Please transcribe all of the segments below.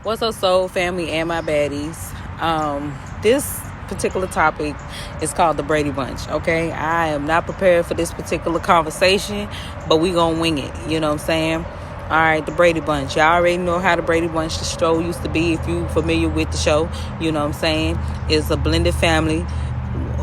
What's up, soul family and my baddies? This particular topic is called the Brady Bunch. Okay, I am not prepared for this particular conversation, but we gonna wing it. You know what I'm saying? All right, the Brady Bunch. Y'all already know how the Brady Bunch, the show, used to be. If you familiar with the show, you know what I'm saying. It's a blended family.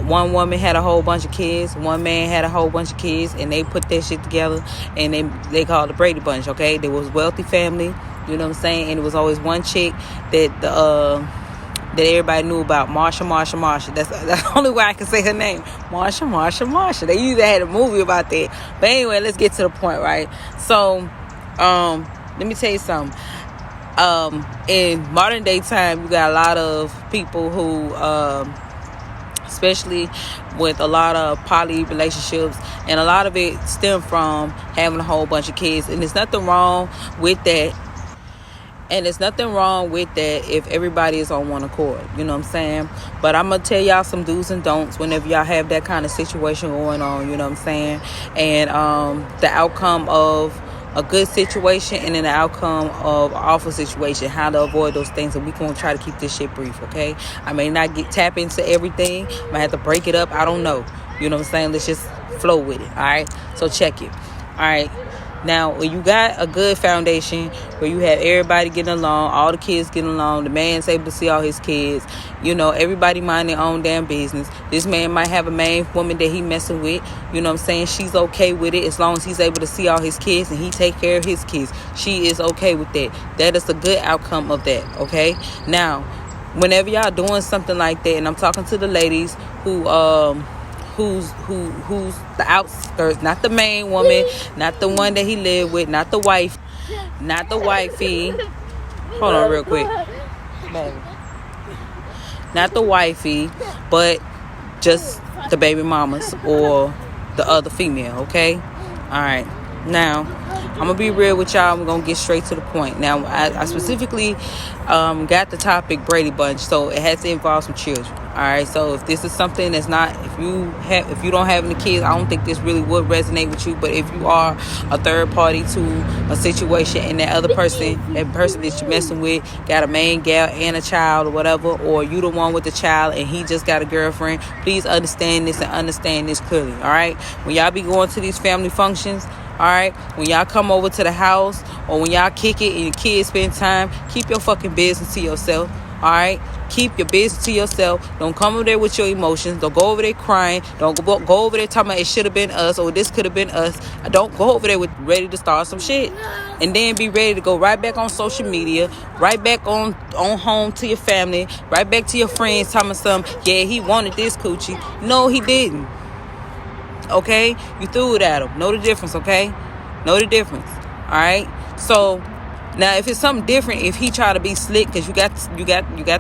One woman had a whole bunch of kids, one man had a whole bunch of kids, and they put that shit together, and they called the Brady Bunch. Okay, there was wealthy family, you know what I'm saying, and it was always one chick that that everybody knew about, Marsha. That's the only way I can say her name, Marsha. They usually had a movie about that. But anyway, let's get to the point, right? So, let me tell you something. In modern day time, you got a lot of people who especially with a lot of poly relationships, and a lot of it stem from having a whole bunch of kids, and there's nothing wrong with that. And there's nothing wrong with that if everybody is on one accord, you know what I'm saying? But I'm going to tell y'all some do's and don'ts whenever y'all have that kind of situation going on, you know what I'm saying? And the outcome of a good situation and then the outcome of an awful situation, how to avoid those things. And we're going to try to keep this shit brief, okay? I may not tap into everything. I might have to break it up. I don't know. You know what I'm saying? Let's just flow with it, all right? So check it. All right. Now, when you got a good foundation where you have everybody getting along, all the kids getting along, the man's able to see all his kids, you know, everybody mind their own damn business. This man might have a main woman that he messing with, you know what I'm saying? She's okay with it as long as he's able to see all his kids and he take care of his kids. She is okay with that. That is a good outcome of that, okay? Now, whenever y'all doing something like that, and I'm talking to the ladies who's the outskirts, not the main woman, not the one that he lived with, not the wife, not the wifey. Hold on real quick. Not the wifey, but just the baby mamas or the other female, okay? All right. Now, I'm going to be real with y'all. We're going to get straight to the point. Now, I specifically got the topic Brady Bunch, so it has to involve some children. All right, so if this is something that's not, if you don't have any kids, I don't think this really would resonate with you. But if you are a third party to a situation and that person that you're messing with got a main gal and a child or whatever, or you the one with the child and he just got a girlfriend, please understand this and understand this clearly. All right, when y'all be going to these family functions, all right, when y'all come over to the house or when y'all kick it and your kids spend time, keep your fucking business to yourself. All right, keep your business to yourself. Don't come over there with your emotions. Don't go over there crying. Don't go over there talking about it should have been us or this could have been us. Don't go over there with ready to start some shit and then be ready to go right back on social media, right back on home to your family, right back to your friends talking something. Yeah, he wanted this coochie. No, he didn't. Okay, you threw it at him. Know the difference, okay? Know the difference. All right. So now, if it's something different, if he try to be slick, because you got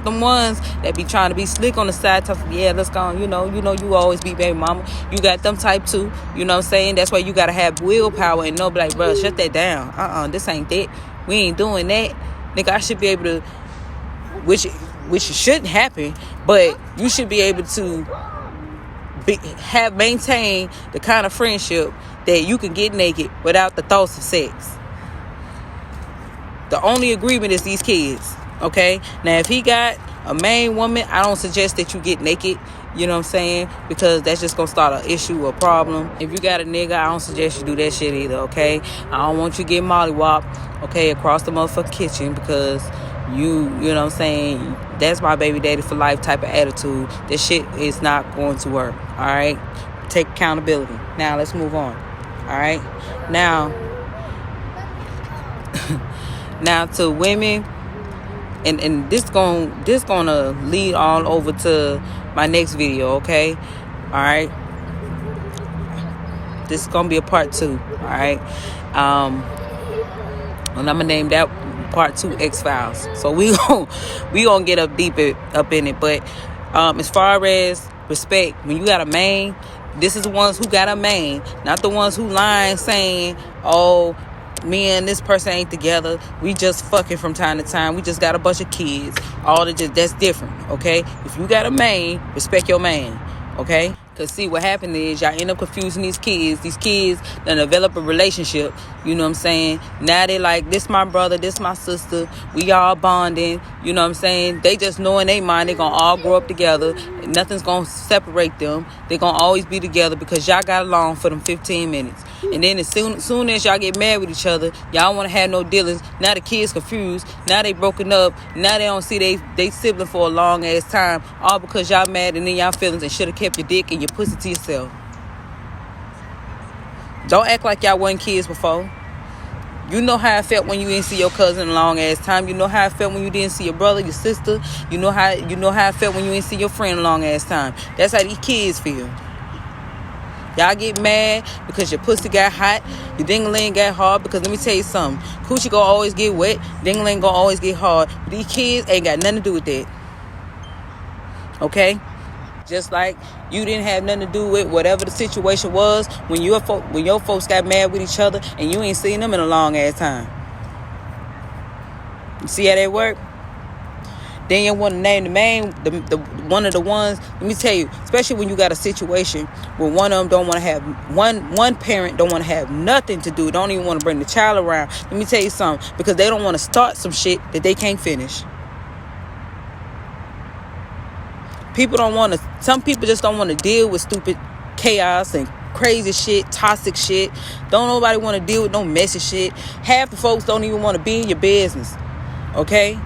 them ones that be trying to be slick on the side, talking, yeah, let's go. You know, you always be baby mama. You got them type too. You know what I'm saying? That's why you gotta have willpower and know, be like, bro, shut that down. This ain't that. We ain't doing that, nigga. I should be able to, which shouldn't happen, but you should be able to maintain the kind of friendship that you can get naked without the thoughts of sex. The only agreement is these kids, okay? Now, if he got a main woman, I don't suggest that you get naked, you know what I'm saying? Because that's just going to start an issue or problem. If you got a nigga, I don't suggest you do that shit either, okay? I don't want you getting mollywhopped, okay, across the motherfucking kitchen because you know what I'm saying? That's my baby daddy for life type of attitude. This shit is not going to work, all right? Take accountability. Now, let's move on, all right? Now to women, and this gonna lead all over to my next video, okay? All right. This is gonna be a part 2, all right? And I'm gonna name that part 2 X-Files. So we gonna get up in it. But as far as respect, when you got a main, this is the ones who got a main, not the ones who lying saying, oh, me and this person ain't together, we just fucking from time to time, we just got a bunch of kids, that's different, okay? If you got a main, respect your man, okay? Because see, what happened is y'all end up confusing these kids. These kids then develop a relationship. You know what I'm saying? Now they like, this my brother, this my sister. We all bonding. You know what I'm saying? They just know in their mind they going to all grow up together. Nothing's going to separate them. They're going to always be together because y'all got along for them 15 minutes. And then as soon as y'all get mad with each other, y'all want to have no dealings. Now the kids confused. Now they broken up. Now they don't see they sibling for a long ass time. All because y'all mad and then y'all feelings and should have kept your dick and your pussy to yourself. Don't act like y'all wasn't kids before. You know how I felt when you didn't see your cousin in a long ass time. You know how I felt when you didn't see your brother, your sister. You know how I felt when you didn't see your friend in a long ass time. That's how these kids feel. Y'all get mad because your pussy got hot, your ding-a-ling got hard. Because let me tell you something, coochie gonna always get wet, ding-a-ling gonna always get hard. But these kids ain't got nothing to do with that. Okay? Just like you didn't have nothing to do with whatever the situation was when your folks got mad with each other and you ain't seen them in a long ass time. You see how that work? Then you want to name the one of the ones. Let me tell you, especially when you got a situation where one of them don't want to have one parent don't want to have nothing to do, don't even want to bring the child around. Let me tell you something, because they don't want to start some shit that they can't finish. Some people just don't want to deal with stupid chaos and crazy shit, toxic shit. Don't nobody want to deal with no messy shit. Half the folks don't even want to be in your business. Okay?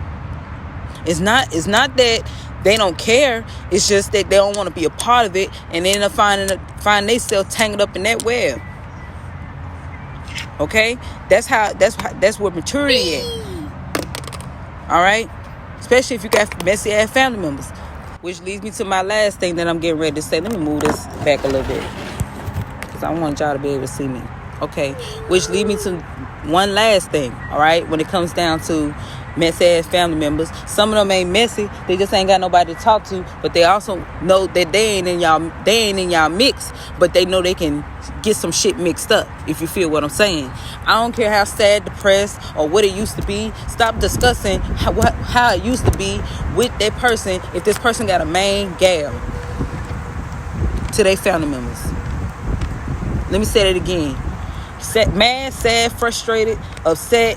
It's not that they don't care. It's just that they don't want to be a part of it, and they end up finding themselves tangled up in that web. Okay, that's where maturity is. All right, especially if you got messy ass family members. Which leads me to my last thing that I'm getting ready to say. Let me move this back a little bit because I want y'all to be able to see me. Okay, which leads me to one last thing. All right, when it comes down to messy ass family members, some of them ain't messy, they just ain't got nobody to talk to, but they also know that they ain't in y'all mix, but they know they can get some shit mixed up, if you feel what I'm saying. I don't care how sad, depressed, or what it used to be. Stop discussing how it used to be with that person if this person got a main gal to their family members. Let me say that again. Mad, sad, frustrated, upset,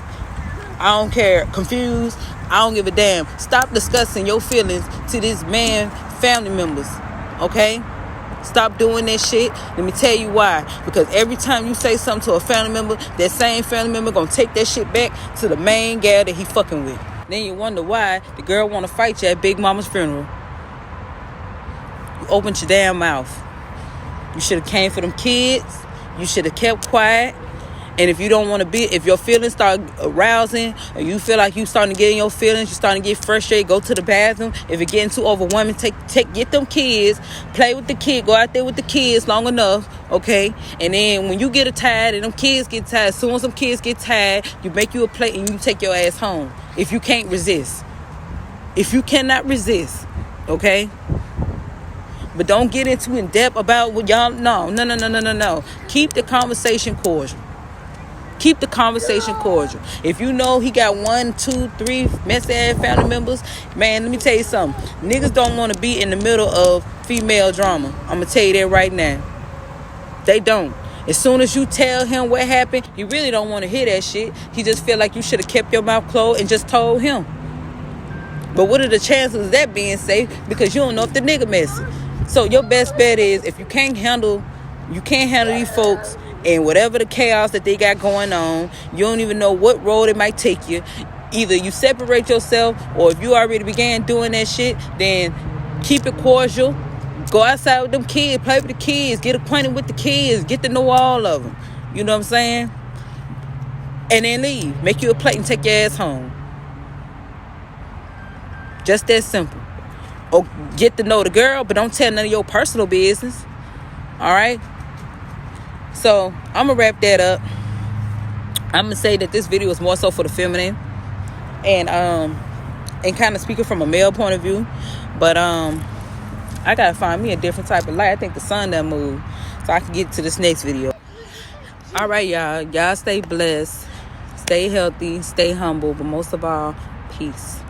I don't care, confused, I don't give a damn. Stop discussing your feelings to this man family members. Okay? Stop doing that shit. Let me tell you why. Because every time you say something to a family member, that same family member gonna take that shit back to the main gal that he fucking with. Then you wonder why the girl wanna fight you at Big Mama's funeral. You opened your damn mouth. You should have came for them kids. You should have kept quiet. And if you don't want to if your feelings start arousing, or you feel like you starting to get in your feelings, you starting to get frustrated, go to the bathroom. If it's getting too overwhelming, get them kids, play with the kid, go out there with the kids long enough, okay? And then when you get tired and them kids get tired, as soon as some kids get tired, you make you a plate and you take your ass home. If you can't resist. If you cannot resist, okay? But don't get into in depth about what y'all, no. Keep the conversation cordial. Keep the conversation cordial. If you know he got 1, 2, 3 messy ass family members, man, let me tell you something. Niggas don't want to be in the middle of female drama. I'm going to tell you that right now. They don't. As soon as you tell him what happened, he really don't want to hear that shit. He just feel like you should have kept your mouth closed and just told him. But what are the chances of that being safe? Because you don't know if the nigga messy. So your best bet is, if you can't handle these folks and whatever the chaos that they got going on, you don't even know what road it might take you. Either you separate yourself, or if you already began doing that shit, then keep it cordial. Go outside with them kids, play with the kids, get acquainted with the kids, get to know all of them. You know what I'm saying? And then leave. Make you a plate and take your ass home. Just that simple. Or get to know the girl, but don't tell none of your personal business. All right? So I'm gonna wrap that up. I'm gonna say that this video is more so for the feminine, and kind of speaking from a male point of view. But I gotta find me a different type of light. I think the sun done moved, so I can get to this next video. All right, y'all stay blessed, stay healthy, stay humble, but most of all, peace.